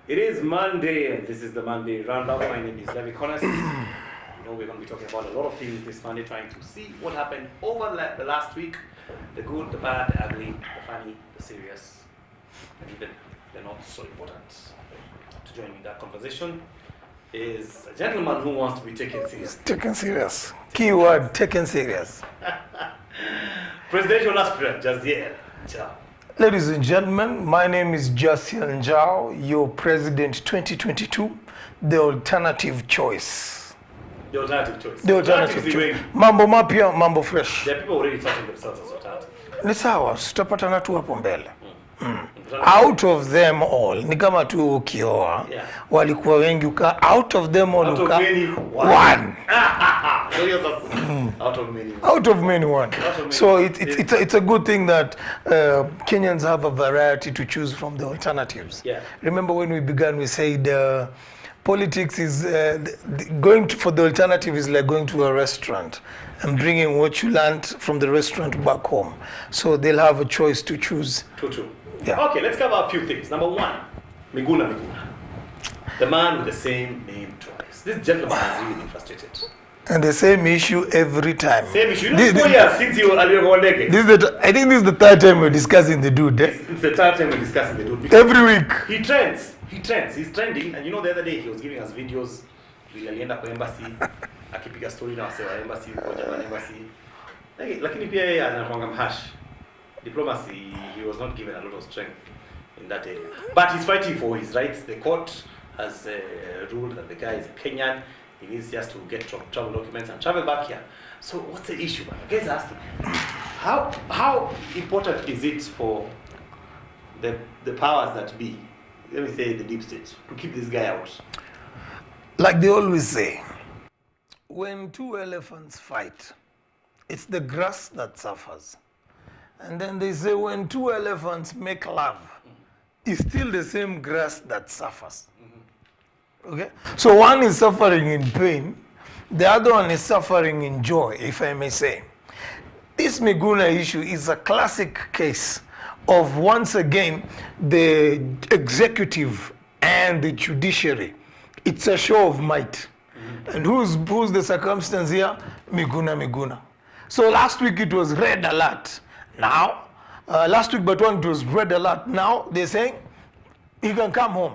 It is Monday, and this is the Monday Roundup. My name is Levi Connors. We're going to be talking about a lot of things this Monday, trying to see what happened over the last week. The good, the bad, the ugly, the funny, the serious, and even the not so important. To join me in that conversation is a gentleman who wants to be taken seriously. Taken serious. Keyword, taken serious. Presidential aspirant, Jasiel. Ladies and gentlemen, my name is Jasiel your president 2022, the alternative choice. The alternative choice. The alternative choice. Mambo mapya, mambo fresh. There are people already touching themselves as alternative. Ni sawa, tutapatana tu hapo mbele. Out of them all, ni kama tu ukioa, walikuwa wengi out of them all out uka of many, one. Out of many, one. So it's a good thing that Kenyans have a variety to choose from the alternatives. Yeah. Remember when we began, we said politics is going for the alternative is like going to a restaurant and bringing what you learned from the restaurant back home. So they'll have a choice to choose. True. Yeah. Okay, let's cover a few things. Number one, Miguna. The man with the same name twice. This gentleman has really been frustrated. And the same issue every time. Same issue. You know, 4 years since you were I think this is the third time we're discussing the dude. It's the third time we're discussing the dude. Every week. He trends. He's trending. And you know, the other day he was giving us videos. Alienda kwa embassy. Akipiga story na wase wa embassy. Kwa embassy. Lakini pia yeye anakuanga mhash. Diplomacy, he was not given a lot of strength in that area. But he's fighting for his rights. The court has ruled that the guy is a Kenyan. He needs just to get travel documents and travel back here. So what's the issue? The guy's asking, how important is it for the powers that be, let me say the deep state, to keep this guy out? Like they always say, when two elephants fight, it's the grass that suffers. And then they say when two elephants make love, it's still the same grass that suffers. Okay? So one is suffering in pain, the other one is suffering in joy, if I may say. This Miguna issue is a classic case of, once again, the executive and the judiciary. It's a show of might. And who's the circumstance here? Miguna. So last week it was red alert. Now, last week but one it was red alert. Now they're saying he can come home.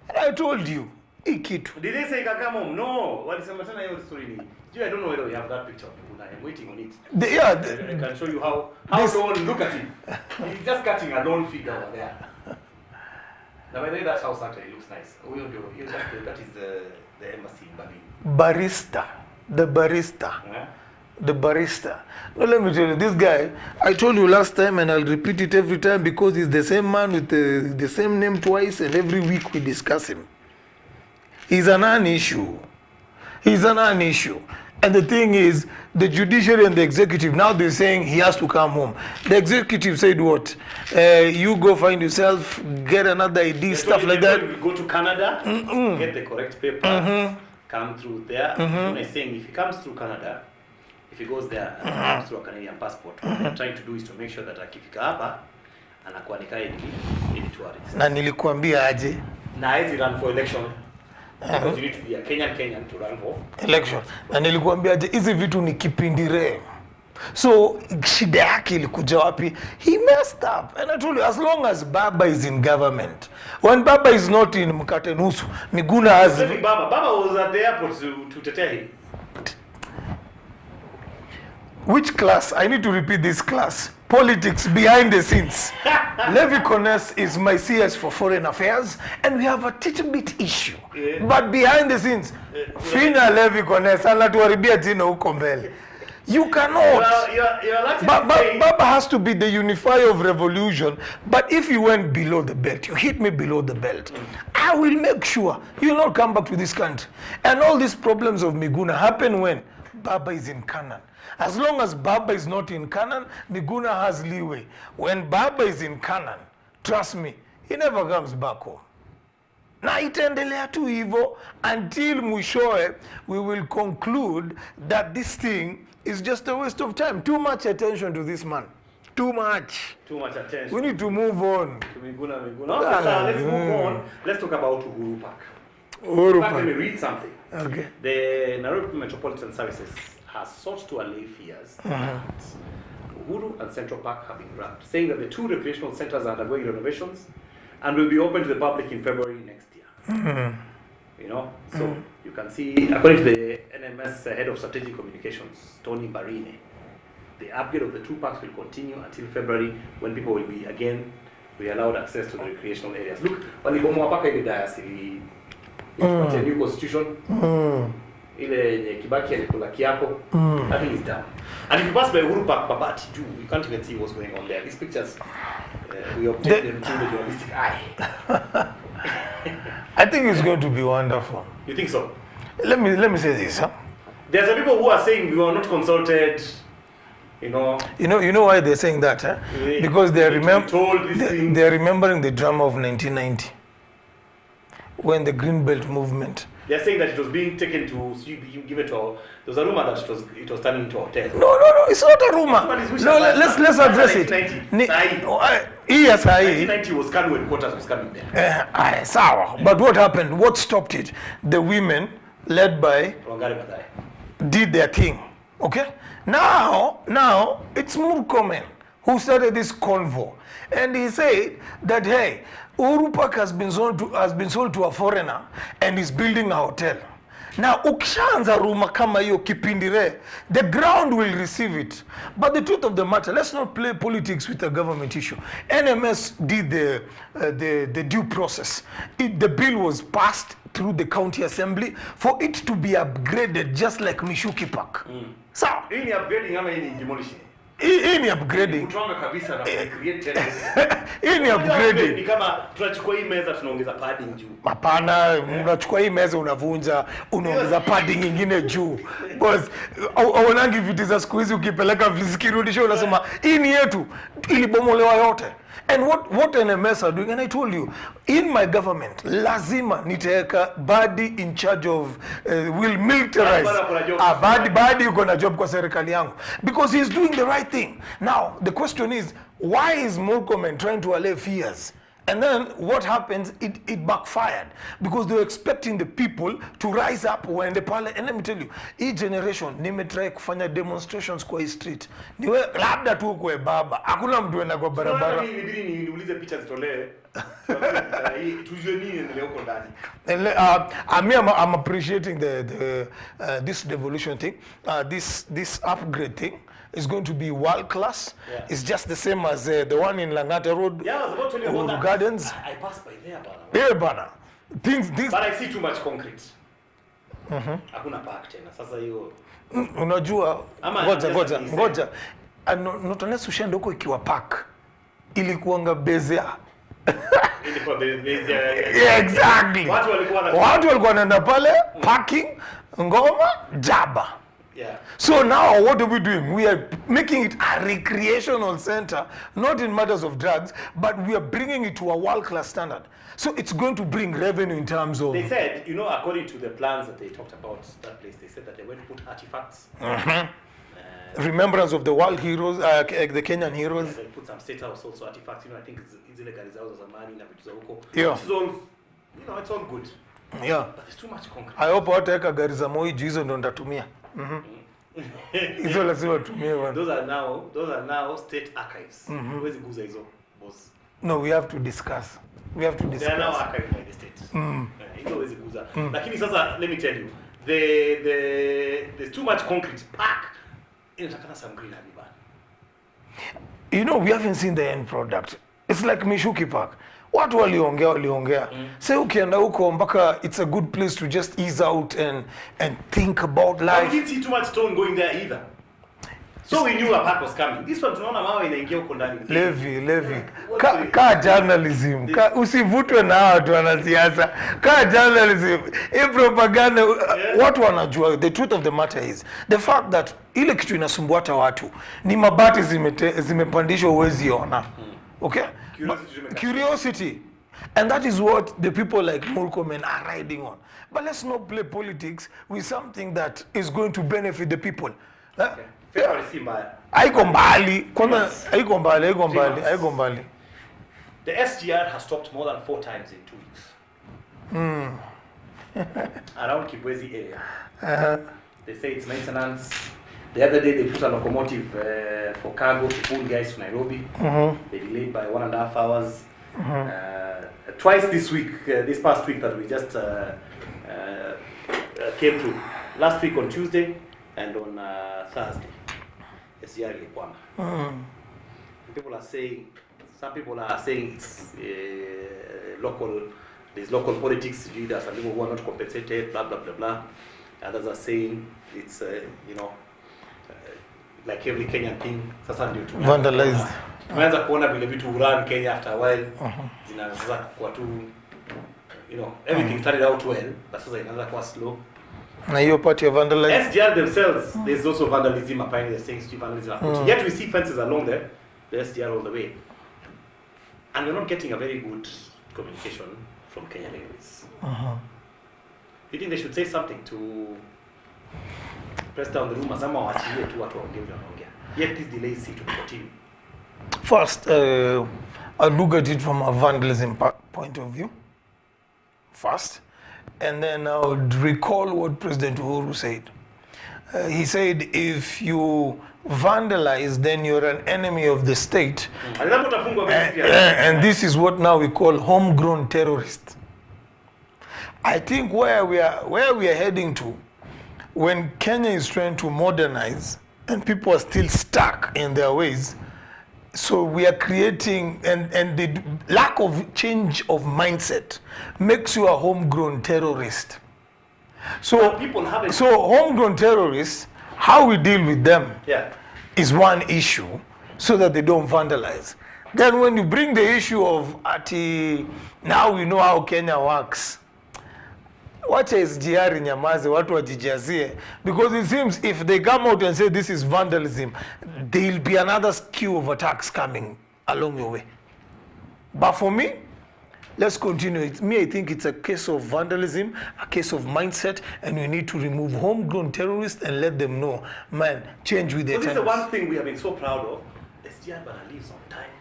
And I told you, Did they say he can come home? No. What is the story? I don't know whether we have that picture. I'm waiting on it. I can show you how don't look at him. He's just cutting a lone figure over there. Now, by the way, that house actually looks nice. That is the embassy in Berlin. The barista. No, let me tell you, this guy, I told you last time and I'll repeat it every time because he's the same man with the same name twice and every week we discuss him. He's a non-issue. And the thing is, the judiciary and the executive, now they're saying he has to come home. The executive said what? You go find yourself, get another ID, stuff like that. Go to Canada, get the correct papers, come through there. I'm saying if he comes through Canada, if he goes there and comes through a Canadian passport, what they're trying to do is to make sure that akifika hapa, anakuwa nikaa in tourist. Na nilikuambia aje? Na hizi run for election. Because you need to be a Kenyan to run for election. Na nilikuambia aje, hizi vitu ni kipindire. So shida yake ilikuja wapi? He messed up. And I told you, as long as Baba is in government, when Baba is not in mkate nusu, Miguna has... Baba was at the airport to tetea him. Which class? I need to repeat this class. Politics behind the scenes. Levi Connors is my CS for foreign affairs, and we have a little bit issue. Yeah. But behind the scenes, Fina Levi Connors, anatuharibia jina huko mbele. You cannot. Baba has to be the unifier of revolution. But if you went below the belt, you hit me below the belt, I will make sure you will not come back to this country. And all these problems of Miguna happen when Baba is in Canaan. As long as Baba is not in Canaan, Miguna has leeway. When Baba is in Canaan, trust me, he never comes back home. Na itaendelea tu hivyo until mwishoe we will conclude that this thing is just a waste of time. Too much attention to this man. Too much. Too much attention. We need to move on. Miguna. Okay, so let's move on. Let's talk about Uhuru Park. Uhuru Let me Park. read something. Okay. The Nairobi Metropolitan Services has sought to allay fears that Uhuru and Central Park have been grabbed, saying that the two recreational centers are undergoing renovations and will be open to the public in February next year. You know, so you can see, according to the NMS head of strategic communications, Tony Barine, the upgrade of the two parks will continue until February, when people will be again allowed access to the recreational areas. Look, walibomoa paka ile diocese a new constitution. Ile yenye Kibaki alikula kiapo, that thing is done. And if you pass by Uhuru Park, Babati, you can't even see what's going on there. These pictures, we obtain them through the journalistic eye. I think it's going to be wonderful. You think so? Let me say this, huh? There are some people who are saying we were not consulted. You know why they're saying that, huh? Because they're remembering the drama of 1990, when the Green Belt movement. They're saying that it was being taken to given to. There was a rumor that it was turning into a hotel. No, it's not a rumor. No, let's address it. Yes, 1990 was Kanu headquarters was coming there. Sawa. But what happened? What stopped it? The women, led by, did their thing. Okay. Now it's Murkomen who started this convo, and he said that hey, Uhuru Park has been sold to a foreigner and is building a hotel. Now ukishaanza ruma kama hiyo kipindire, the ground will receive it. But the truth of the matter, let's not play politics with a government issue. NMS did the due process. The bill was passed through the county assembly for it to be upgraded just like Mishuki Park. So hii ni upgrading ama hii ni demolishing? Hii ni upgrading. Kutonga kabisa na create tena. Hii ni upgrading. Ni kama tunachukua hii meza tunaongeza padding juu. Hapana, unachukua hii meza unavunja, unaongeza padding nyingine juu. Boss, aonangi vitu za siku hizi ukipeleka visikirudisho unasema hii ni yetu, ilibomolewa yote. And what NMS are doing, and I told you, in my government, lazima nitaweka body in charge of, will militarize. Badi yuko na job kwa serikali yangu. Because he's doing the right thing. Now, the question is, why is Murkomen trying to allay fears? And then what happens, it backfired. Because they were expecting the people to rise up when the parliament, and let me tell you, each generation, nimetry kufanya demonstrations kwa hii street. Niwe labda tu kwa baba, hakuna mtu enda kwa barabara. Nibidi niulize picha zitolewe. Tujue nini endelea huko ndani. I'm appreciating this devolution thing, this upgrade thing. Is going to be world class. Yeah. It's just the same as the one in Langata Road. Yeah, I was about to tell you about Gardens. I passed by there, bana. Yeah, bana. Things. But I see too much concrete. Hakuna park tena. Sasa hiyo. Unajua, ngoja. Not unless ushenda huko ikiwa park. Ilikuanga bezea. Ilikuwa bezea. Yeah, exactly. Watu walikuwa wanaenda pale, parking, ngoma, jaba. Yeah. So now what are we doing? We are making it a recreational center, not in matters of drugs, but we are bringing it to a world-class standard. So it's going to bring revenue in terms of... They said, according to the plans that they talked about that place, they said that they're going to put artifacts. Remembrance of the world heroes, the Kenyan heroes. Yeah, they put some state house also artifacts. I think it's illegal as a man in a yeah. It's all, it's all good. Yeah. But there's too much concrete. I hope wataweka gari za Moi hizo ndo ndatumia. Hizo lazima tumie bwana. Those are now state archives. Huwezi guza hizo boss. No, we have to discuss. They are now archived by the state. Hizo huwezi guza. Lakini sasa let me tell you, there's too much concrete park. Inatakana some greenery bana. We haven't seen the end product. It's like Mishuki Park. Watu waliongea. Say ukienda huko mpaka it's a good place to just ease out and think about life. We didn't see too much stone going there either. So we knew a park was coming. This one tunaona mawe inaingia huko ndani. Levi. Ka journalism. Usivutwe na watu wanasiasa. Ka journalism. Propaganda. Watu wanajua. The truth of the matter is the fact that ile kitu inasumbua hata watu ni mabati zimepandishwa uwezi ona. Okay? Curiosity. And that is what the people like Murkomen are riding on. But let's not play politics with something that is going to benefit the people. Okay. February si mbaya. Haiko mbali. Kwanza haiko mbali. The SGR has stopped more than 4 times in 2 weeks. Around Kibwezi area. They say it's maintenance. The other day they put a locomotive for cargo to pull guys to Nairobi. They delayed by 1.5 hours. Twice this week, this past week that we just came through. Last week on Tuesday and on Thursday. SGR ilikwama. Some people are saying it's local. There's local politics. There's some people who are not compensated. Blah blah blah blah. Others are saying it's like every Kenyan thing. Sasa ndio vandalized. Tumeanza kuona vile vitu run Kenya after a while. Zinaanza kuwa tu, everything started out well, but sasa inaanza kuwa slow. Na hiyo part ya vandalism. SGR themselves, there's also vandalism apparently. They're saying street vandalism. Yet we see fences along there. The SGR all the way. And we're not getting a very good communication from Kenyan Airways. You think they should say something to press down the rumors? Ama waachilie tu watu waongee. Yet these delays seem to continue. First, I'll look at it from a vandalism point of view. First. And then I would recall what President Uhuru said. He said, if you vandalize, then you're an enemy of the state. And this is what now we call homegrown terrorists. I think where we are heading to, when Kenya is trying to modernize and people are still stuck in their ways, so we are creating, and the lack of change of mindset makes you a homegrown terrorist. So homegrown terrorists, how we deal with them is one issue, so that they don't vandalize. Then when you bring the issue of now we know how Kenya works. Wacha SGR nyamaze, watu wajijazie, because it seems if they come out and say this is vandalism, there will be another skew of attacks coming along your way. But for me, let's continue. I think it's a case of vandalism, a case of mindset, and we need to remove homegrown terrorists and let them know, man, change with their times. This is the one thing we have been so proud of. SGR bana leaves on time.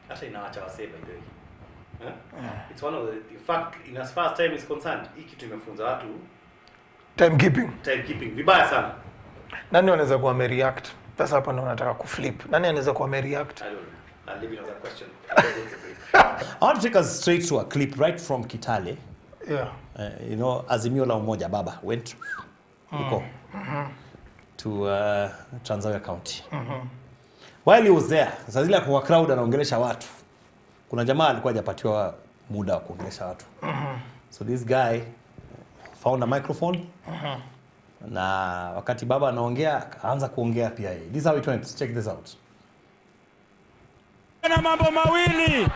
Actually, now I say by the way. It's one of the, in fact, in as far as time is concerned, hii kitu imefunza watu timekeeping vibaya sana. Nani anaweza kuwa react? Sasa hapa ndo nataka kuflip. Nani anaweza kuwa react? I don't know. I'll leave you that question. I want to take us straight to a clip right from Kitale. Yeah. Azimio la Umoja Baba went to Trans Nzoia County. While he was there, sasa zile kwa crowd anaongelesha watu. Kuna jamaa alikuwa hajapatiwa muda wa kuongelesha watu. So this guy found a microphone. Na wakati baba anaongea, akaanza kuongea pia yeye. This is how it went. Check this out. Na mambo mawili.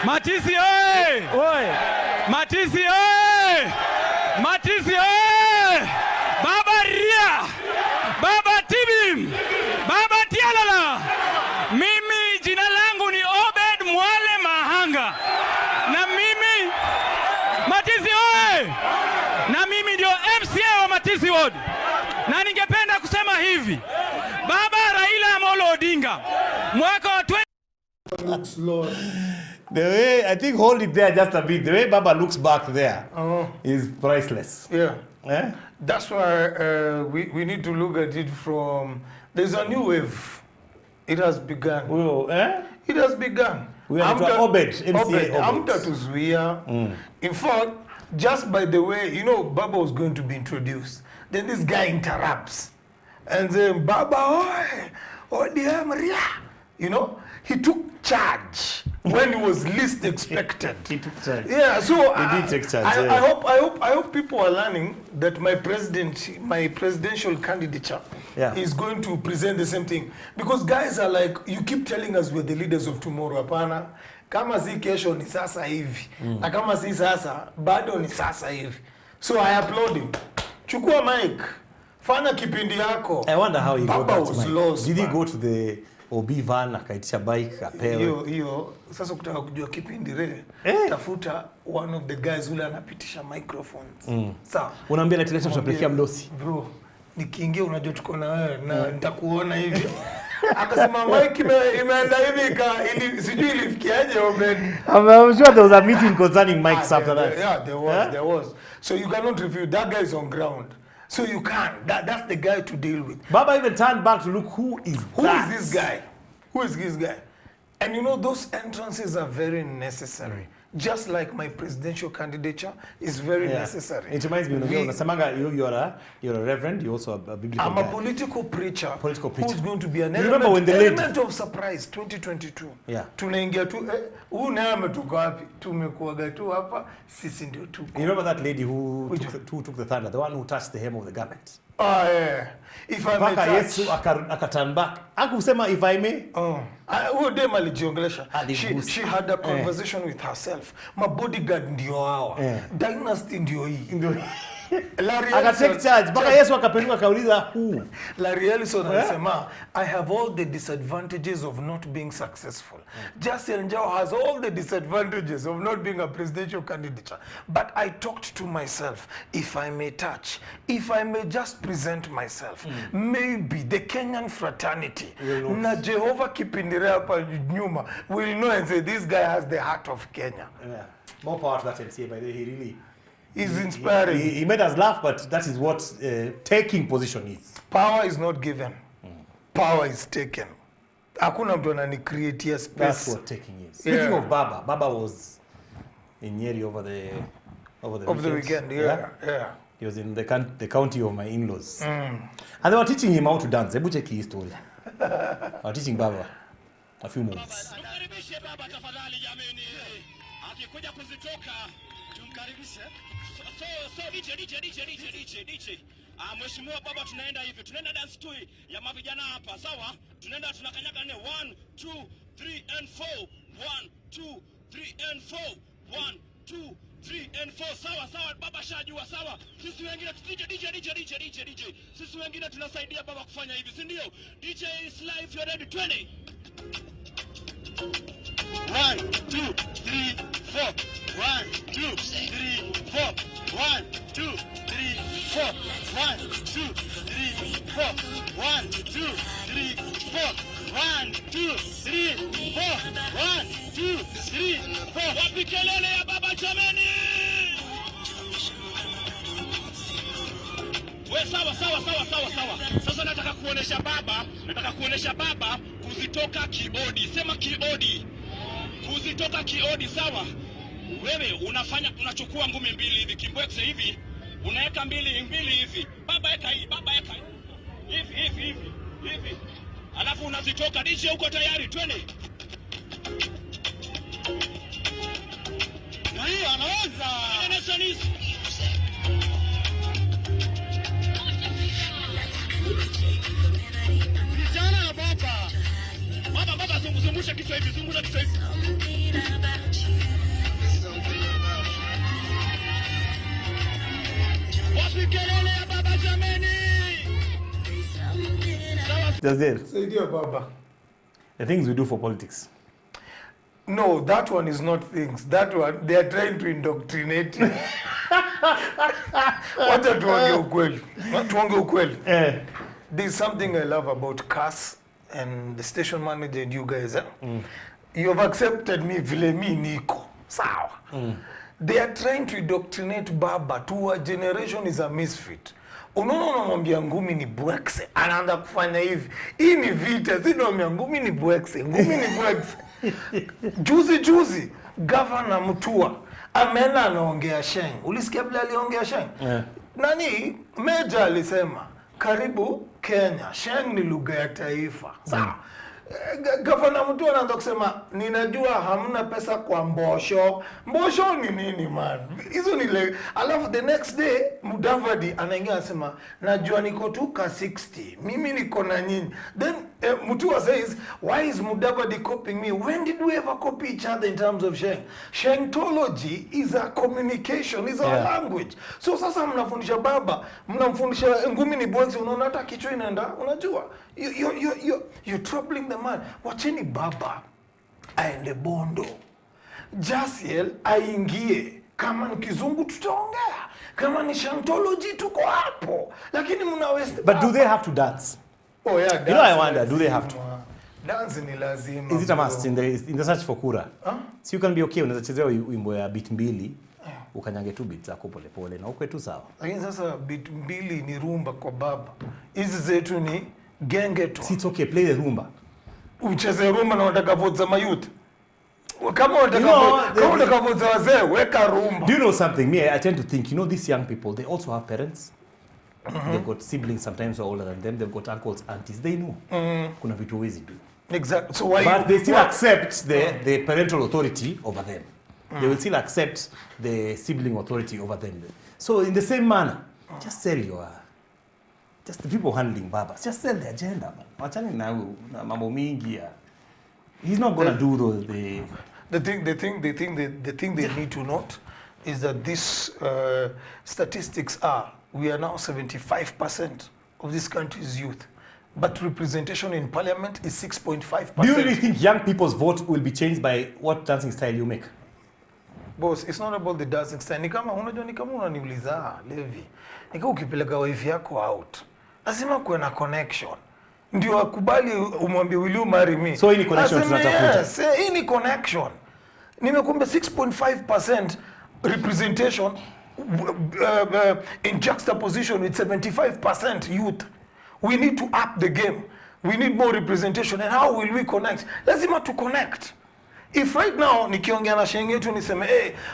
Matisi oye! Oye! Matisi oye! Matisi oye! Baba Ria! Baba Tibim! Baba Tialala! Mimi jina langu ni Obed Mwale Mahanga. Na mimi Matisi oye! Na mimi ndio MCA wa Matisi Ward. Na ningependa kusema hivi. Baba Raila Amolo Odinga mwaka wa the way, I think hold it there just a bit. The way Baba looks back there is priceless. Yeah. That's why we need to look at it from, there's a new wave. It has begun. It has begun. We are Obed, MCA Amta tuzuia. In fact, just by the way, Baba was going to be introduced. Then this guy interrupts. And then, Baba, ODM Ria. He took charge when he was least expected. He took charge. Yeah, so he did take charge. I hope people are learning that my presidential candidature is going to present the same thing. Because guys are like, you keep telling us we're the leaders of tomorrow. Hapana, kama si kesho ni sasa hivi. Na kama si sasa, bado ni sasa hivi. So I applaud him. Chukua mic. Fanya kipindi yako. I wonder how he got that mic. Lost, did he go to the OB van akaitisha bike apewe? Hiyo sasa kutaka kujua kipindi tafuta one of the guys ule anapitisha microphones. Sawa. Unaambia leteleta tutapelekea mdosi. Bro, nikiingia unajua tuko na wewe na nitakuona hivi. Akasema Mike imeenda hivi ili sijui ilifikiaje Obed. I'm sure there was a meeting concerning Mike's after that. Yeah, there was. So you cannot refuse. That guy is on ground. So you can't. That's the guy to deal with. Baba even turned back to look who is this guy? Who is this guy? And you know, those entrances are very necessary. Just like my presidential candidature is very necessary. It reminds me, you're a reverend, you're also a biblical I'm guy. a political preacher who's going to be an element of surprise 2022. Yeah. Tunaingia tu, huu naye ametoka wapi? Tumekuaga tu hapa, sisi ndio tuko. You remember that lady who took the thunder, the one who touched the hem of the garment? Oh, yeah. If I may touch. Yesu akaturn back. Hakusema if I may. Huyo dem alijiongelesha. She had a conversation with herself. My bodyguard ndio hawa. Dynasty ndio hii. Akatake charge. Mpaka Yesu akapenuka akauliza who. Larry Ellison anasema, I have all the disadvantages of not being successful. Jasiel has all the disadvantages of not being a presidential candidate. But I talked to myself, if I may touch, if I may just present myself, maybe the Kenyan fraternity, na Jehovah kipindire hapa nyuma, will know and say, this guy has the heart of Kenya. Yeah. More power to that MCA, by the way, he really... He's inspiring. He made us laugh, but that is what taking position is. Power is not given. Power is taken. Hakuna mtu anani-create space. That's what taking is. Speaking of Baba was in Nyeri over the weekend. Yeah. He was in the county of my in-laws. And they were teaching him how to dance. Hebu check his story. They were teaching Baba a few moves. So DJ. Mheshimiwa Baba, tunaenda hivi. Tunaenda dance tu ya mavijana hapa. Sawa? Tunaenda tunakanyaga 1 2 3 and 4. 1 2 3 and 4. 1 2 3 and 4. Sawa. Baba shajua sawa. Sisi wengine DJ. Sisi wengine tunasaidia Baba kufanya hivi, si ndio? DJ is live, you ready? 20. 1 2 3 4. 1 2 3 4. 1 2 3 4. 1 2 3 4. 1 2 3 4. 1 2 3 4. 1 2 3 4. Wapi kelele ya Baba jameni? We sawa. Sasa nataka kuonesha Baba kuzitoka kiodi. Sema kiodi. Kuzitoka kiodi, sawa? Wewe unachukua ngumi mbili hivi, kimbwekse hivi, unaweka mbili hivi. Baba eka hii. Hivi. Alafu unazitoka. DJ uko tayari? Twende. Na hiyo anaweza. Vijana na Baba zungusha kichwa hivi, Wapi kelele ya Baba jameni? Jasiel. Say dear Baba. The things we do for politics. No, that one is not things. That one, they are trying to indoctrinate you. Wacha tuongee ukweli. There's something I love about Cass and the station manager and you guys. You have accepted me vile mi niko. Sawa. They are trying to indoctrinate Baba to a generation is a misfit. Unamwambia ngumi ni bwekse, anaanza kufanya hivi. Hii ni vita, si ndio ngumi ni bwekse. Juzi Governor Mutua ameenda anaongea Sheng. Ulisikia bila aliongea Sheng? Nani Meja alisema karibu Kenya, Sheng ni lugha ya taifa. Sawa. Gavana mtu anaanza kusema ninajua hamna pesa kwa mbosho. Mbosho ni nini man? Hizo ni like, alafu the next day Mudavadi anaingia anasema najua niko tu ka 60. Mimi niko na nyinyi. Then Mutua says, why is Mudavadi copying me? When did we ever copy each other in terms of Sheng? Shengtology is a communication, is a language. So sasa mnafundisha Baba, mnamfundisha ngumi ni bwezi, unaona hata kichwa inaenda, unajua? You're troubling the man. Wacheni Baba aende Bondo, Jasiel aingie. Kama ni kizungu tutaongea. Kama ni Shantology tuko hapo. Lakini mna waste. But do they have to dance? Oh yeah, dance. You know, I wonder, do they have to? Dance ni lazima. Is it a must in the search for kura? So you can be okay, unaweza chezea wimbo ya beat mbili, ukanyange tu beat zako pole pole na ukwe tu sawa. Lakini sasa beat mbili ni rumba kwa baba. Hizi zetu ni genge tu. It's okay, play the rumba. Ucheze rumba na unataka vote za mayouth. Kama unataka vote za wazee, weka rumba. Do you know something? Me, I tend to think, you know, these young people, they also have parents. They've got siblings sometimes who are older than them. They've got uncles, aunties. They know. Kuna vitu wezi do. Exactly. So why? But they still accept the parental authority over them. They will still accept the sibling authority over them. So in the same manner, just sell just the people handling babas. Just sell the agenda, man. Wachani na mambo mingi ya. He's not gonna do those. The thing they need to note is that these statistics are, we are now 75% of this country's youth, but representation in parliament is 6.5%. Do you really think young people's vote will be changed by what dancing style you make? Boss, it's not about the dancing style. Ni kama unaniuliza Levi, ukipeleka wife yako out, lazima kuwe na connection. Ndio akubali umwambie will you marry me. So hii ni connection tunatafuta. Yes, hii ni connection. Nimekuambia 6.5% representation in juxtaposition with 75% youth. We need to up the game. We need more representation. And how will we connect? Lazima to connect. If right now nikiongea na shenge yetu niseme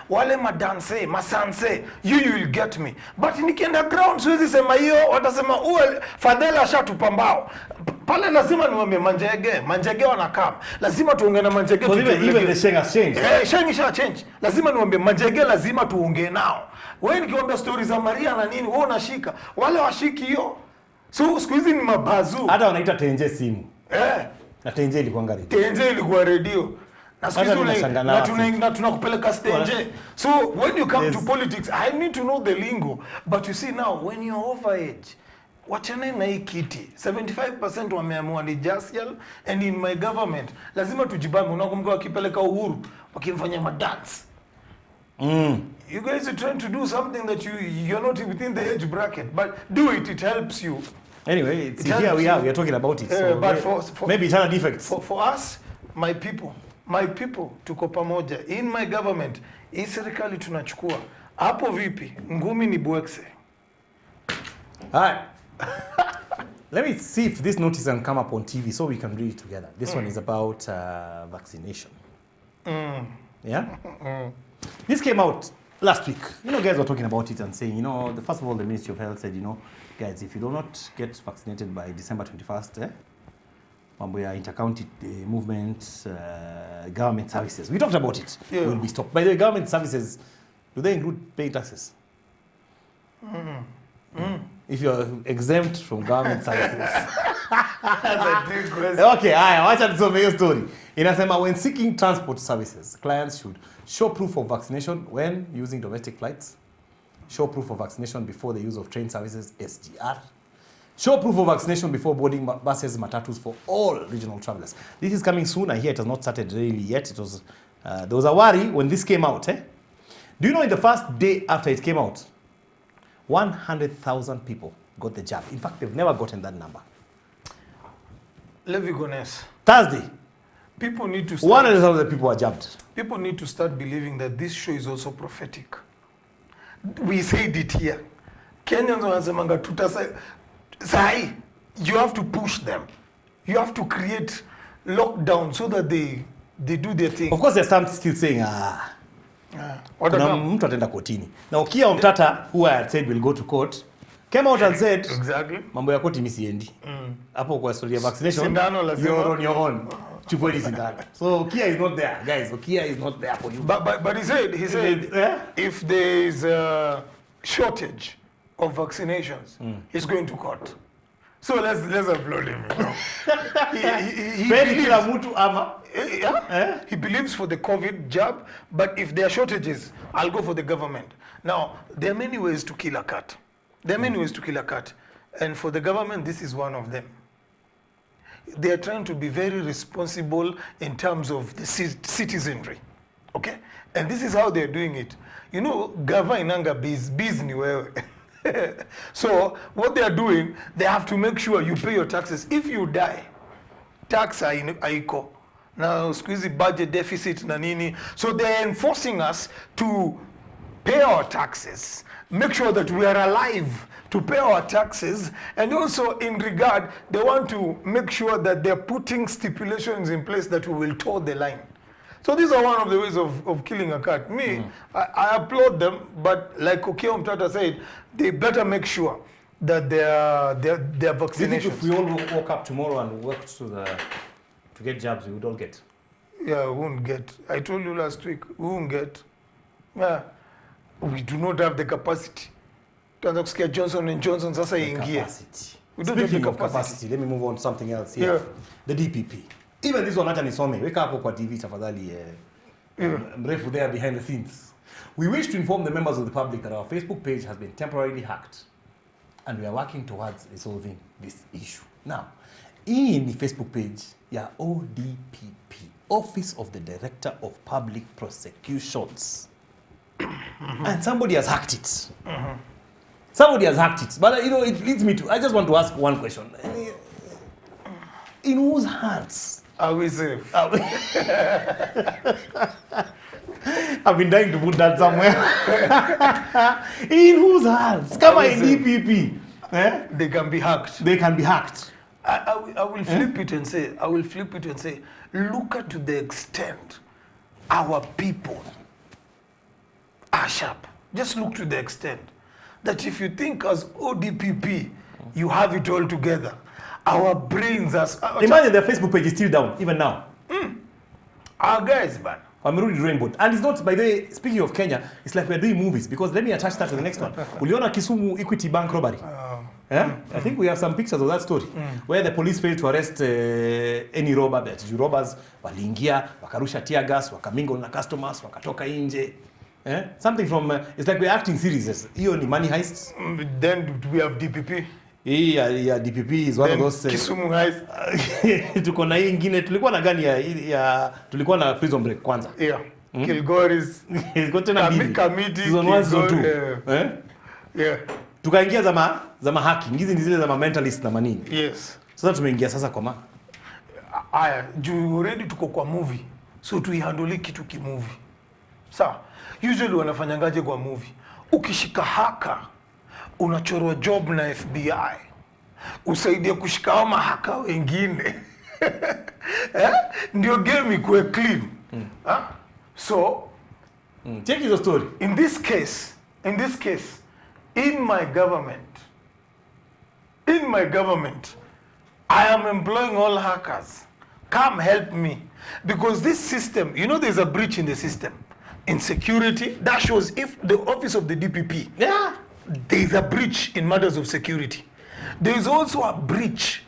wale madanse, masanse, you will get me. But nikienda ground siwezi sema hiyo, watasema Fadela ashatupambao. Pale lazima niwaambie Manjege wanakam. Lazima tuongee na Manjege. Even the sheng has changed. Sheng isha change. Lazima niwaambie Manjege, lazima tuongee nao. Wewe nikiwaambia stories za Maria na nini, wewe unashika. Wale washiki hiyo. So siku hizi ni mabazu. Hata wanaita tenje simu. Na tenje ilikuwa ngari. Tenje ilikuwa radio. Na tunakupeleka stage. So when you come to politics, I need to know the lingo. But you see now, when you're over age, wachane na hii kiti. 75% wameamua ni Jasiel, and in my government, lazima tujibambe. Unakumbuka wakipeleka Uhuru, wakimfanya madance. You guys are trying to do something that you're not within the age bracket, but do it, it helps you. Anyway, here we are talking about it. So but maybe it has defects. For us, my people tuko pamoja. In my government, hii serikali tunachukua. Hapo vipi? Ngumi ni bwekse. Alright. Let me see if this notice can come up on TV so we can read it together. This one is about vaccination. Yeah? This came out last week. You know, guys were talking about it and saying, you know, first of all, the Ministry of Health said, you know, guys, if you do not get vaccinated by December 21st, mambo ya intercounty movements, government services. We talked about it. Yeah. Will be stopped. By the way, government services, do they include paying taxes? If you're exempt from government services. Okay, wacha tusome hiyo story. Inasema when seeking transport services, clients should show proof of vaccination when using domestic flights, show proof of vaccination before the use of train services, SGR, show proof of vaccination before boarding buses, matatus for all regional travelers. This is coming soon. I hear it has not started really yet. It was there was a worry when this came out. Do you know in the first day after it came out, 100,000 people got the jab. In fact, they've never gotten that number. Levi Gones. Thursday. People need to start. 100,000 people are jabbed. People need to start believing that this show is also prophetic. We said it here. Kenyans wanasemanga Sai, you have to push them. You have to create lockdown so that they do their thing. Of course, there's some still saying, kuna mtu atenda kotini. Na Okia Omtata, who I had said will go to court, came out and said, exactly. Mambo ya koti misiendi. Hapo kwa story ya vaccination, Sindano lazima. You're on your own. Chukweni sindano. So Okia is not there, guys. Okia is not there for you. But he said if there is a shortage of vaccinations, he's going to court. So let's applaud him. You know. He believes for the COVID jab, but if there are shortages, I'll go for the government. Now, there are many ways to kill a cat. And for the government, this is one of them. They are trying to be very responsible in terms of the citizenry. Okay? And this is how they're doing it. You know, gava inanga biz ni wewe. So what they are doing, they have to make sure you pay your taxes. If you die, tax haiko. Now squeezy budget deficit na nini. So they're enforcing us to pay our taxes, make sure that we are alive to pay our taxes, and also in regard, they want to make sure that they're putting stipulations in place that we will toe the line. So these are one of the ways of killing a cat. Me, I applaud them, but like Okeo Mtata said, they better make sure that their vaccinations. Do you think if we all woke up tomorrow and worked to get jobs, we would all get? Yeah, we won't get. I told you last week, we won't get. Yeah, we do not have the capacity. Tuanza kusikia Johnson & Johnson sasa ingie. We don't have the capacity. Let me move on to something else here. Yeah. The DPP. Even this one hata nisome. Weka hapo kwa TV tafadhali mrefu there behind the scenes. We wish to inform the members of the public that our Facebook page has been temporarily hacked and we are working towards resolving this issue. Now, hii ni Facebook page ya ODPP, Office of the Director of Public Prosecutions. And somebody has hacked it. Somebody has hacked it. But you know, it leads me to, I just want to ask one question. In whose hands are we safe? I've been dying to put that somewhere. In whose hands? Come on, DPP. They can be hacked. They can be hacked. I will flip it and say, look at to the extent our people are sharp. Just look to the extent that if you think as ODPP, you have it all together. Our brains are... Imagine their Facebook page is still down, even now. Our guys, man. Amerudi rainbow. And it's not, by the way, speaking of Kenya, it's like we're doing movies, because let me attach that to the next one. Uliona Kisumu Equity Bank robbery? I think we have some pictures of that story, where the police failed to arrest any robber, but robbers waliingia, wakarusha tear gas, wakamingle na customers, wakatoka nje. Something from, it's like we're acting series. Hiyo ni money heists. Then we have DPP. Yeah, DPP is one of those. Kisumu heist. Tuko na hii ingine, tulikuwa na gani tulikuwa na Prison Break kwanza. Yeah. Kilgoris. Iko tena mbili. Season 1, season 2. Yeah. Tukaingia za hacking. Hizi ni zile za mentalist na manini. Yes. Sasa tumeingia sasa kwa aya, juu already tuko kwa movie. So tuihandle kitu kimovie. Sawa. Usually wanafanyangaje kwa movie? Ukishika haka, unachorwa job na FBI. Usaidia kushika wa mahaka wengine. Ndio game ikuwe clean. So, take your story. In this case, in my government, I am employing all hackers. Come help me. Because this system, you know there's a breach in the system. In security, that shows if the office of the DPP, there is a breach in matters of security. There is also a breach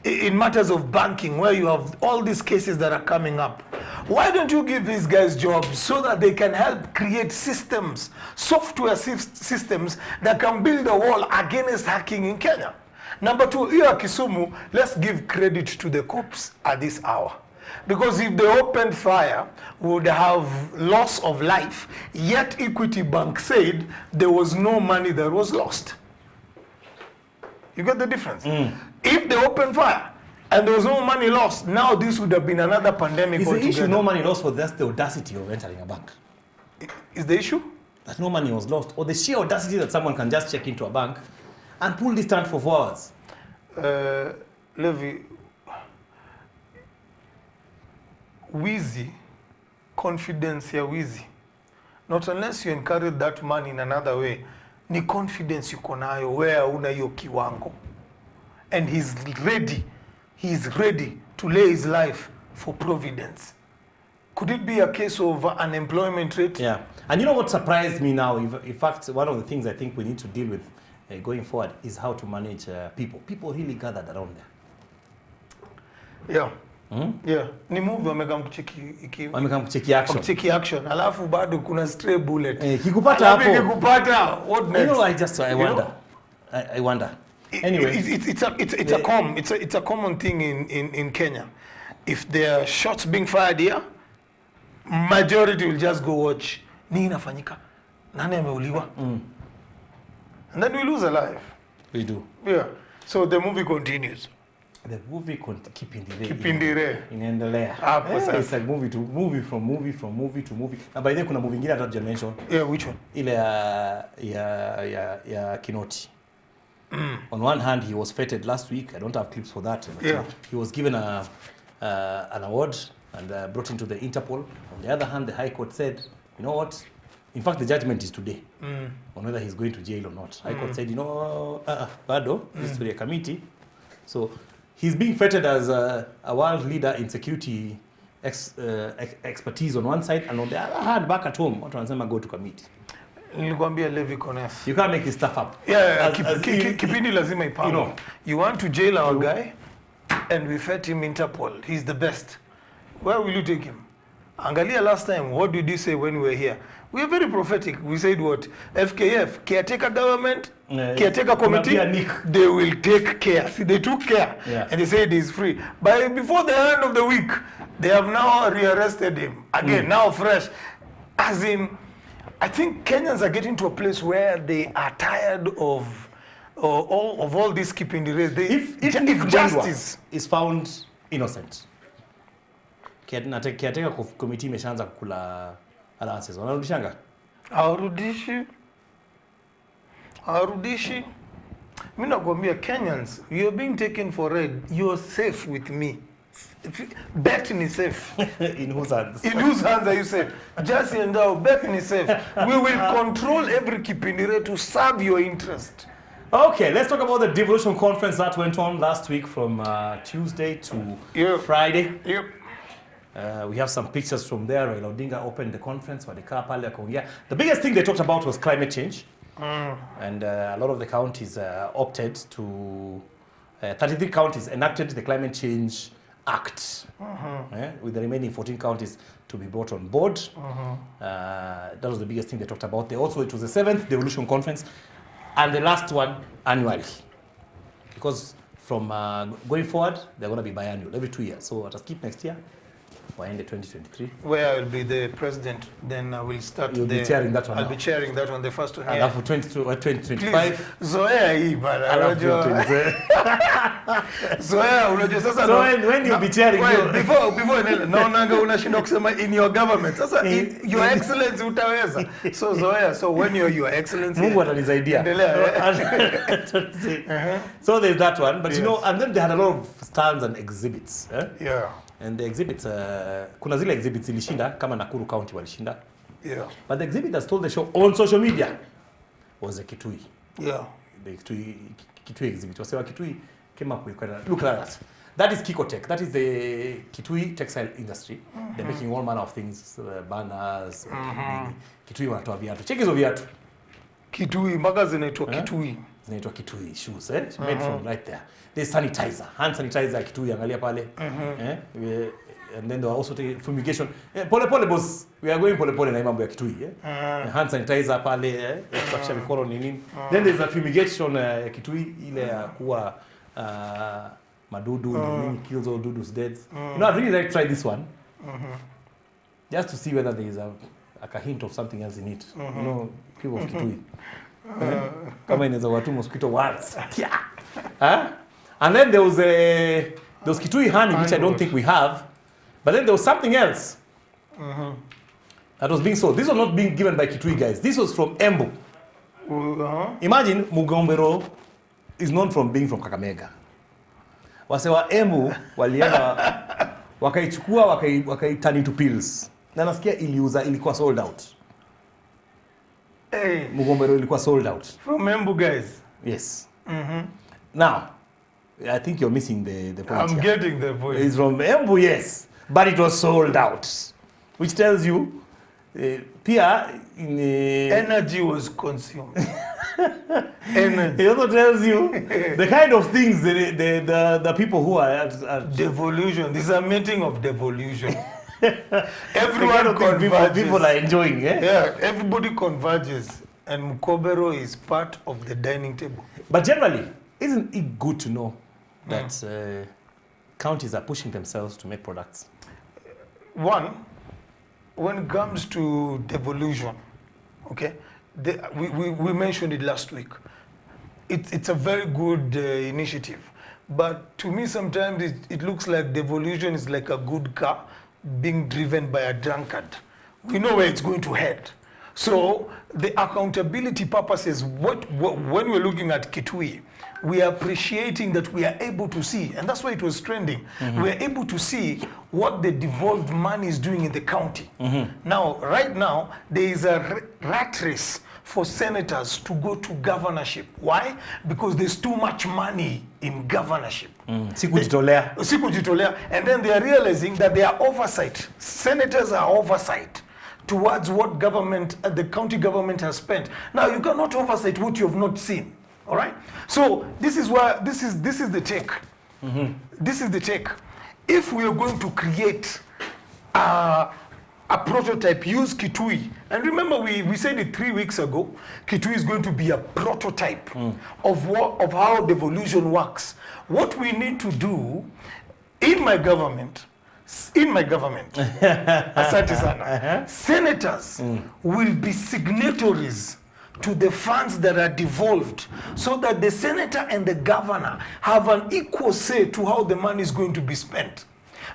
in matters of banking, where you have all these cases that are coming up. Why don't you give these guys jobs so that they can help create systems, software systems that can build a wall against hacking in Kenya? Number 2, here Kisumu, let's give credit to the cops at this hour. Because if they opened fire, we would have loss of life. Yet Equity Bank said there was no money that was lost. You get the difference? If they opened fire and there was no money lost, now this would have been another pandemic altogether. Is the issue no money lost, or that's the audacity of entering a bank? Is the issue? That no money was lost, or the sheer audacity that someone can just check into a bank and pull this stand for 4 hours? Levi, wizi, confidence ya wizi. Not unless you encourage that man in another way. Ni confidence yuko nayo where una hiyo kiwango. And he's ready to lay his life for providence. Could it be a case of unemployment rate? Yeah. And you know what surprised me now? In fact, one of the things I think we need to deal with going forward is how to manage people. People really gathered around there. Yeah. Yeah. Ni movie wamekam kucheki action. Kucheki action. Alafu bado kuna stray bullet. Kikupata hapo. Kikupata, what next? You know, I wonder. I wonder. Anyway, it's a common thing in Kenya. If there are shots being fired here, majority will just go watch. Nini inafanyika? Nani ameuliwa? And then we lose a life. We do. Yeah. So the movie continues. The movie Kipindire. Kipindire. Inaendelea. It's like movie to movie from movie to movie. Na by the way kuna movie ingine hata mention. Yeah, which one? Ile ya Kinoti. On one hand, he was feted last week. I don't have clips for that. Yeah. He was given an award and brought into the Interpol. On the other hand, the High Court said, you know what? In fact, the judgment is today on whether he's going to jail or not. High Court said, you know, Bado, this is for a committee. So he's being feted as a world leader in security expertise on one side, and on the other hand, back at home, what wanasema go to committee. Nilikwambia Levi Kones. You can't make this stuff up. Yeah, kipindi lazima ipango. You know, you want to jail our guy, and we fed him Interpol. He's the best. Where will you take him? Angalia last time, what did you say when we were here? We are very prophetic. We said what? FKF, caretaker government, caretaker committee, they will take care. See, they took care, and they said he's free. But before the end of the week, they have now rearrested him. Again, now fresh. As in, I think Kenyans are getting to a place where they are tired of all this keeping the race. If justice is found innocent, caretaker committee imeshaanza kukula allowances. Wanarudishanga? Hawarudishi. Mimi nakwambia Kenyans, you're being taken for red. You're safe with me. Bet ni safe. In whose hands? In whose hands are you safe? Jasiel njau, bet ni safe. We will control every kipindire to serve your interest. Okay, let's talk about the devolution conference that went on last week from Tuesday to Friday. Yep. We have some pictures from there. Raila Odinga opened the conference. The biggest thing they talked about was climate change. And a lot of the counties opted to, 33 counties enacted the Climate Change Act, with the remaining 14 counties to be brought on board. That was the biggest thing they talked about. It was the 7th devolution conference and the last one annually. Because from going forward, they're going to be biannual, every 2 years. So I'll skip next year. End 2023. Where I will be the president, then I will start. You'll be chairing that one. I'll be chairing that one, the first one. And for 2025. Zoea hii bana. Zoea unajua sasa. So when you'll be chairing, before naonanga unashinda kusema in your government. Sasa your excellency utaweza. So Zoea, so when you're your excellency. Mungu atanisaidia. So there's that one, but you know, and then they had a lot of stands and exhibits. Yeah. And the exhibits, kuna zile exhibits ilishinda kama Nakuru County walishinda. Yeah. But the exhibit that stole the show on social media was the Kitui. Yeah. The Kitui exhibit. Wasewa Kitui came up with look at that. That is Kikotech. That is the Kitui textile industry. They're making all manner of things, banners. Kitui wanatoa viatu. Check hizo viatu. Kitui, mpaka zinaitwa Kitui. Zinaitwa Kitui shoes, made from right there. There's sanitizer, hand sanitizer Kitui, angalia pale. And then they were also taking fumigation. Pole pole boss, we are going pole pole na hii mambo ya Kitui. Hand sanitizer pale, kusafisha mikono ni nini. Then there's a fumigation ya Kitui ile ya kuwa madudu nini, kills all dudus dead. You know, I'd really like to try this one. Just to see whether there is a hint of something else in it. You know, people of Kitui. Kama inaweza watu mosquito words. And then there was Kitui honey, which I don't think we have. But then there was something else that was being sold. This was not being given by Kitui guys. This was from Embu. Imagine Mugombero is known from being from Kakamega. Wasewa Embu walienda wakaichukua wakai into pills. Na nasikia ilikuwa sold out. Hey. Mugombero ilikuwa sold out. From Embu guys. Yes. Now, I think you're missing the point. I'm getting the point. It's from Embu, yes, but it was sold out, which tells you, Pia, energy was consumed. Energy. It also tells you the kind of things the people who are devolution. This is a meeting of devolution. Everyone converges. People are enjoying, Yeah, everybody converges, and Mukobero is part of the dining table. But generally, isn't it good to know that counties are pushing themselves to make products? One, when it comes to devolution, okay, we mentioned it last week. It's a very good initiative. But to me, sometimes it looks like devolution is like a good car being driven by a drunkard. We know where it's going to head. So the accountability purposes, when we're looking at Kitui, we are appreciating that we are able to see, and that's why it was trending, we are able to see what the devolved money is doing in the county. Now, right now, there is a rat race for senators to go to governorship. Why? Because there's too much money in governorship. Sikujitolea. And then they are realizing that they are oversight. Senators are oversight towards what government, the county government has spent. Now, you cannot oversight what you have not seen. All right? So this is why this is the take. This is the take. If we are going to create a prototype, use Kitui. And remember, we said it 3 weeks ago, Kitui is going to be a prototype of how devolution works. What we need to do in my government, asante sana, senators will be signatories to the funds that are devolved, so that the senator and the governor have an equal say to how the money is going to be spent.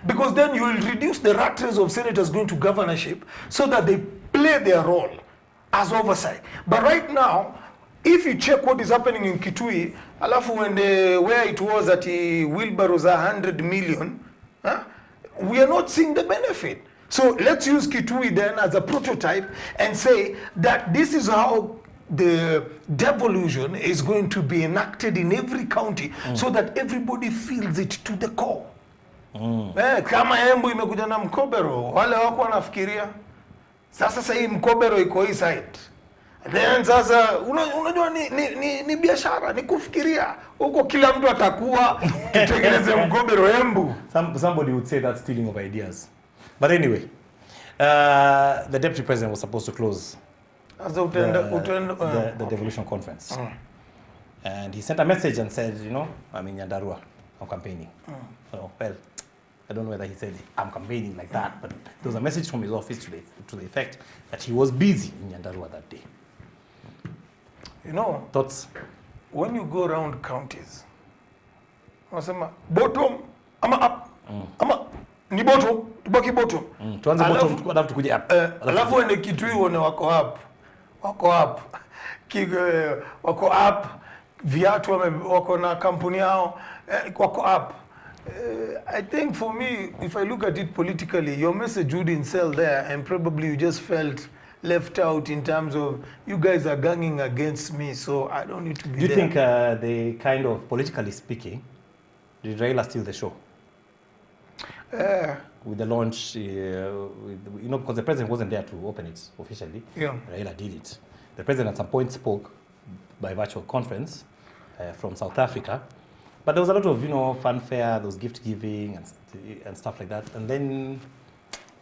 Because then you will reduce the rat race of senators going to governorship, so that they play their role as oversight. But right now, if you check what is happening in Kitui, alafu where it was at wheelbarrows 100 million, we are not seeing the benefit. So let's use Kitui then as a prototype and say that this is how the devolution is going to be enacted in every county, so that everybody feels it to the core. Kama Embu imekuja na mkobero, wale wako wanafikiria sasa hii mkobero iko hii side. Then sasa unajua ni biashara, ni kufikiria huko kila mtu atakuwa tutengeneze mkobero Embu. Somebody would say that's stealing of ideas. But anyway, the deputy president was supposed to close the devolution conference. And he sent a message and said, I'm in Nyandarua, I'm campaigning. So, well, I don't know whether he said I'm campaigning like that, but there was a message from his office today to the effect that he was busy in Nyandarua that day. Thoughts? When you go around counties, wasema bottom ama up, ama ni bottom, tubaki bottom. Tuanze bottom, alafu tukuje up. Alafu wende Kitui wone wako up. Wako up, viatu wako na kampuni yao, wako up. I think for me, if I look at it politically, your message wouldn't sell there, and probably you just felt left out in terms of, you guys are ganging against me, so I don't need to be there. Do you think they kind of, politically speaking, did Raila steal the show? With the launch, because the president wasn't there to open it officially. Yeah. Raila did it. The president at some point spoke by virtual conference from South Africa. But there was a lot of, fanfare, there was gift giving and stuff like that. And then,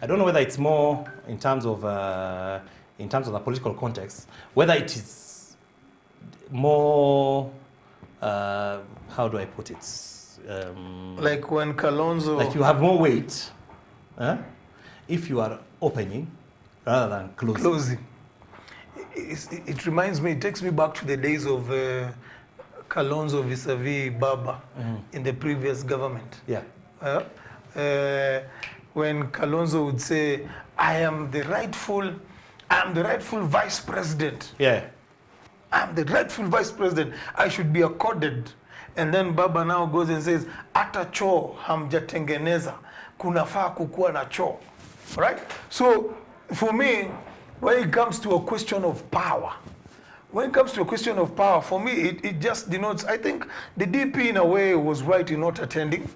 I don't know whether it's more in terms of the political context, whether it is more, how do I put it? Like when Kalonzo... Like you have more weight if you are opening rather than closing. It reminds me, it takes me back to the days of Kalonzo vis-a-vis Baba in the previous government. Yeah. When Kalonzo would say, I am the rightful vice president. Yeah. I'm the rightful vice president. I should be accorded. And then Baba now goes and says, ata choo hamjatengeneza, kunafaa kukuwa na choo. Right? So, for me, when it comes to a question of power, for me, it just denotes, I think the DP in a way was right in not attending,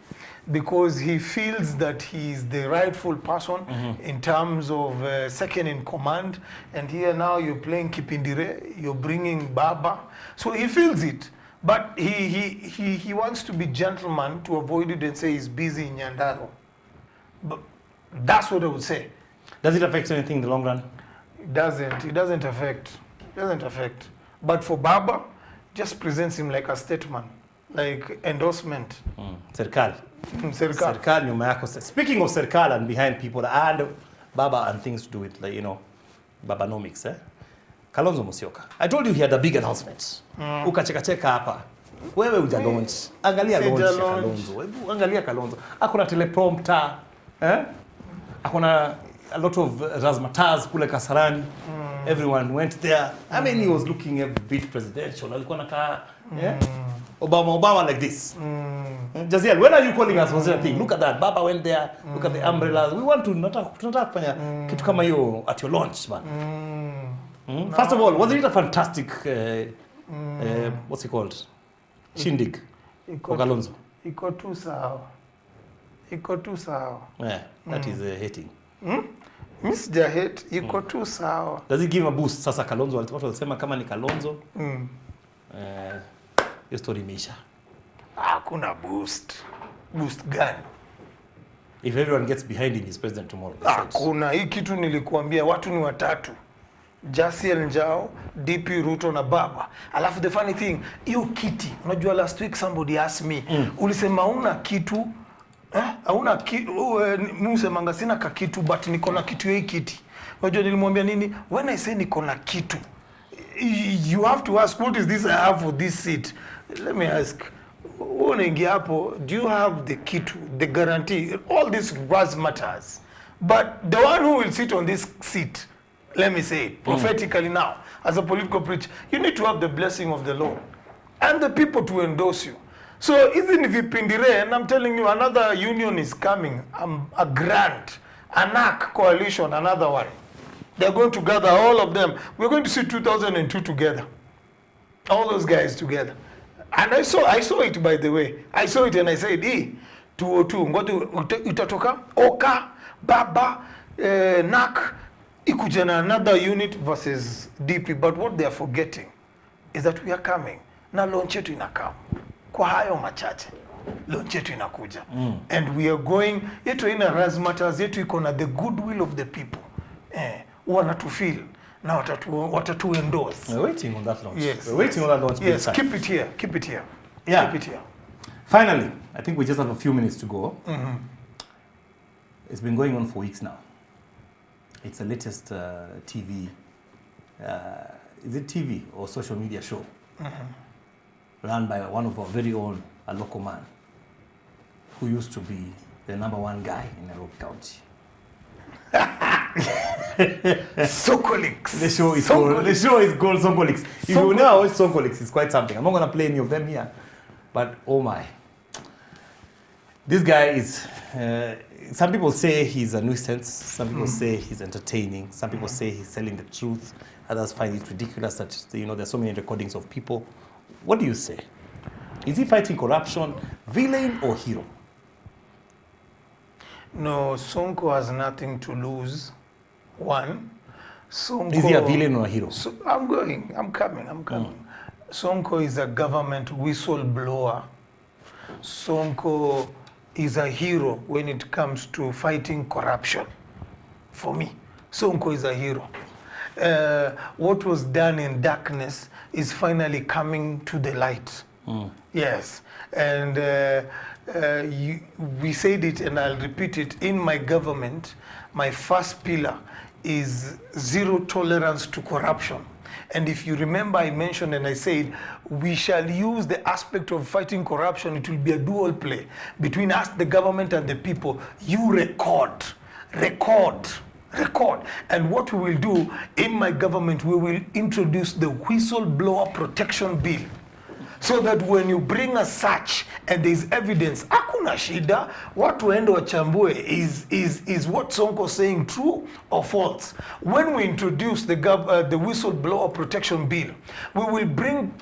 because he feels that he is the rightful person in terms of second in command. And here now you're playing Kipindire, you're bringing Baba. So he feels it. But he wants to be gentleman to avoid it and say he's busy in Nyandarua. But that's what I would say. Does it affect anything in the long run? It doesn't. It doesn't affect. But for Baba, just presents him like a statement, like endorsement. Serikal nyuma yako. Speaking of serikal and behind people, and Baba and things to do with, like, you know, Babanomics, Kalonzo Musyoka. I told you he had a big announcement. Ukacheka hapa. Wewe uja launch. Angalia launch ya Kalonzo. Hebu angalia Kalonzo. Akona teleprompter, akona a lot of razzmatazz kule Kasarani. Everyone went there. I mean, he was looking a bit presidential. Alikuwa nakaa, Obama like this. Jasiel, when are you calling us for such a thing? Look at that. Baba went there. Look at the umbrellas. We want to tunataka kufanya kitu kama hiyo at your launch, man. First of all, wasn't it a fantastic what's it called? Shindig. Kalonzo. Iko tu sawa. Yeah, that is hating. Miss Jahet, iko tu sawa. Does it give a boost? Sasa Kalonzo watu walisema kama ni Kalonzo. Hiyo story imeisha. Hakuna boost. Boost gani? If everyone gets behind him, he's president tomorrow. Hakuna. Hii kitu nilikuambia watu ni watatu. Jasiel, Njau, DP Ruto na Baba. Alafu the funny thing, hiyo kiti, unajua last week somebody asked me, ulisema una kitu, hauna kitu, msemanga sina kakitu but niko na kitu hii kiti. Unajua nilimwambia nini? When I say niko na kitu, you have to ask what is this I have for this seat. Let me ask, unaingia hapo, do you have the kitu, the guarantee? All this matters. But the one who will sit on this seat, let me say it prophetically now, as a political preacher, you need to have the blessing of the Lord and the people to endorse you. So even if you pindire, and I'm telling you, another union is coming, a grant, ANAC coalition, another one. They're going to gather all of them. We're going to see 2002 together. All those guys together. And I saw it, by the way. I saw it and I said, 202, itatoka, Oka, Baba, NAC, ikujana another unit versus DP. But what they are forgetting is that we are coming. Na launch yetu inakam. Kwa hayo machache, launch yetu inakuja. And we are going, yetu ina razzmatazz, yetu iko na the goodwill of the people. Wanatufeel. Na watatu endorse. We're waiting on that launch. Yes. We're waiting on that launch. Yes, keep it here. Yeah. Keep it here. Finally, I think we just have a few minutes to go. It's been going on for weeks now. It's the latest TV, is it TV or social media show? Run by one of our very own, a local man, who used to be the #1 guy in Nairobi County. Sokolix. The show is called Sonkolix. If you know what Sonkolix is, quite something. I'm not going to play any of them here, but oh my. This guy is, some people say he's a nuisance, some people say he's entertaining, some people say he's telling the truth, others find it ridiculous that, you know, there's so many recordings of people. What do you say? Is he fighting corruption, villain or hero? No, Sonko has nothing to lose. One, Sonko... Is he a villain or a hero? So, I'm coming. Sonko is a government whistleblower. Sonko is a hero when it comes to fighting corruption. For me, Sonko is a hero. What was done in darkness is finally coming to the light. Yes, and we said it and I'll repeat it. In my government, my first pillar is zero tolerance to corruption. And if you remember, I mentioned and I said, we shall use the aspect of fighting corruption. It will be a dual play between us, the government, and the people. You record. And what we will do in my government, we will introduce the whistleblower protection bill. So that when you bring a search and there is evidence, hakuna shida, watu waende wachambue, is what Sonko saying true or false? When we introduce the whistleblower protection bill, we will bring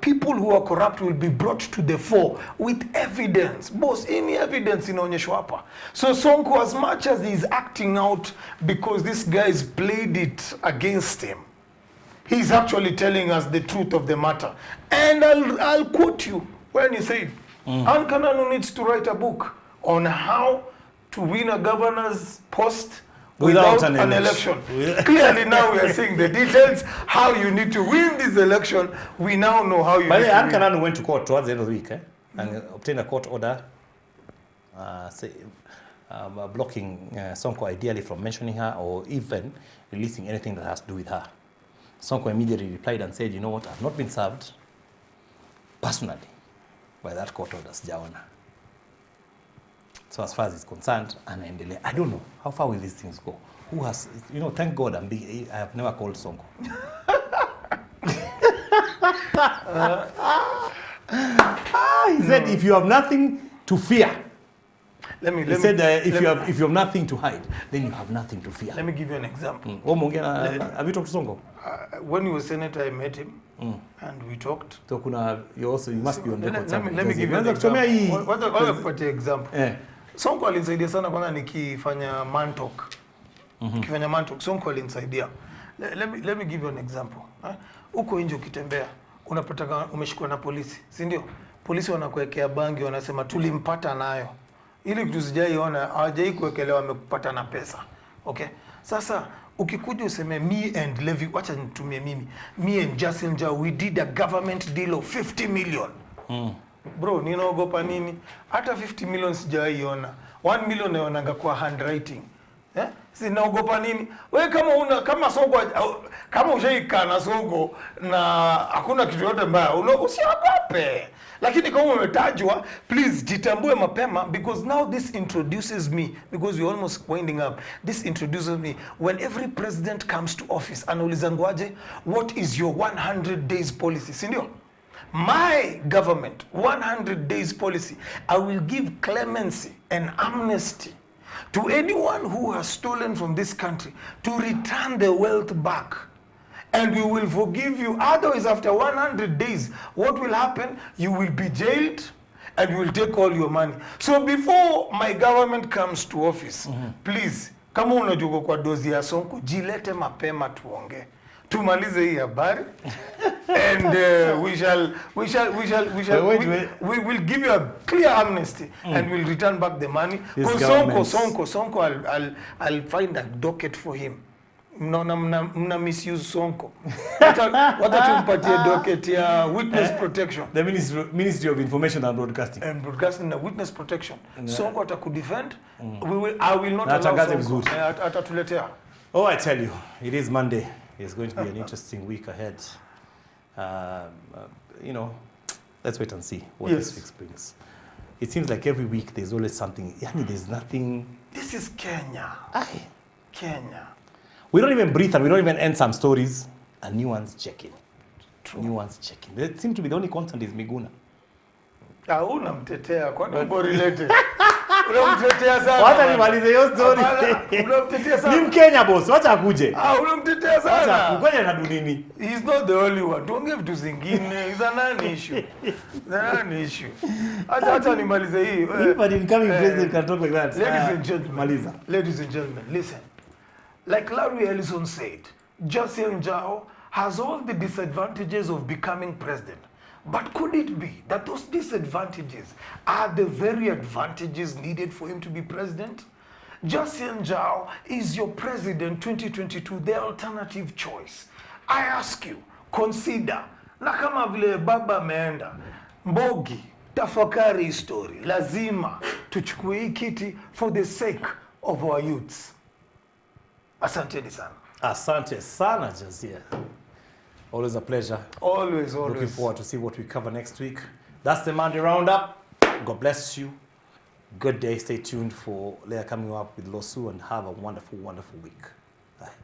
people who are corrupt will be brought to the fore with evidence. Boss, any evidence inaonyeshwa hapa. So Sonko, as much as he's acting out because these guys played it against him, he's actually telling us the truth of the matter. And I'll quote you when he said, Ann Kananu needs to write a book on how to win a governor's post without an election. Clearly now we are seeing the details, how you need to win this election. We now know how you By need the way, to Ann win. Kananu went to court towards the end of the week and obtained a court order blocking Sonko ideally from mentioning her or even releasing anything that has to do with her. Sonko immediately replied and said, you know what, I've not been served personally by that court order, sijaona. So as far as it's concerned, anaendelea. I don't know, how far will these things go? Who has, you know, thank God I have never called Sonko. He said, if you have nothing to fear, he said if you have nothing to hide, then you have nothing to fear. Let me give you an example. Have you talked to Sonko? When he was senator, I met him and we talked. So you must be on record. Let me give you an example. What example? Sonko alinisaidia sana kwanza nikifanya man talk. Nikifanya man talk, Sonko alinisaidia. Let me give you an example. Uko nje ukitembea, unapata umeshikwa na polisi, si ndio? Polisi wanakuwekea bangi, wanasema tulimpata nayo. Ili kitu sijaiona, hawajai kuwekelewa wamekupata na pesa. Okay? Sasa ukikuja useme me and Levi, wacha nitumie mimi. Me and Jasiel njau, we did a government deal of 50 million. Bro, ninaogopa nini? Hata 50 million sijaiona. 1 million naonanga kwa handwriting. Sinaogopa nini? Wewe kama Sonko, kama ushaika na Sonko na hakuna kitu yote mbaya, usiogope. Lakini kama umetajwa, please jitambue mapema, because now this introduces me, because we're almost winding up. This introduces me when every president comes to office anaulizangwaje, what is your 100 days policy? Si ndio? My government 100 days policy, I will give clemency and amnesty to anyone who has stolen from this country to return the wealth back. And we will forgive you. Otherwise, after 100 days, what will happen? You will be jailed and we will take all your money. So before my government comes to office, please, kama unajuko kwa dozi ya Sonko, jilete mapema tuonge. Tumalize hii habari. And we will give you a clear amnesty and we'll return back the money. Because Sonko, I'll find a docket for him. Mna misuse Sonko. Wata tumpatie docket ya witness protection. The Ministry of Information and Broadcasting. And broadcasting the witness protection. Sonko atakudefend. I will not allow Sonko. Atatuletea. Oh, I tell you, it is Monday. It's going to be an interesting week ahead. You know, let's wait and see what this week brings. It seems like every week there's always something. There's nothing. This is Kenya. Kenya. We don't even breathe and we don't even end some stories. And new ones check in. True. New ones check in. They seem to be the only constant is Miguna. Unamtetea kwa nini related? Unamtetea sana. Wacha nimalize hiyo story. Unamtetea sana. Ni Mkenya boss, wacha akuje. Unamtetea sana. Wacha akuje na dunini. He's not the only one. Don't give to zingine. It's an issue. It's an issue. Acha nimalize hii. But incoming president can talk like that. Ladies and gentlemen. Maliza. Ladies and gentlemen, listen. Like Larry Ellison said, Jasiel njau has all the disadvantages of becoming president. But could it be that those disadvantages are the very advantages needed for him to be president? Jasiel njau is your president 2022, the alternative choice. I ask you, consider, na kama vile baba ameenda, Mbogi, tafakari story, lazima tuchukue hii kiti for the sake of our youths. Asante sana. Asante sana, Jasiel. Always a pleasure. Always. Looking forward to see what we cover next week. That's the Monday Roundup. God bless you. Good day. Stay tuned for Leah coming up with Losu and have a wonderful, wonderful week ahead.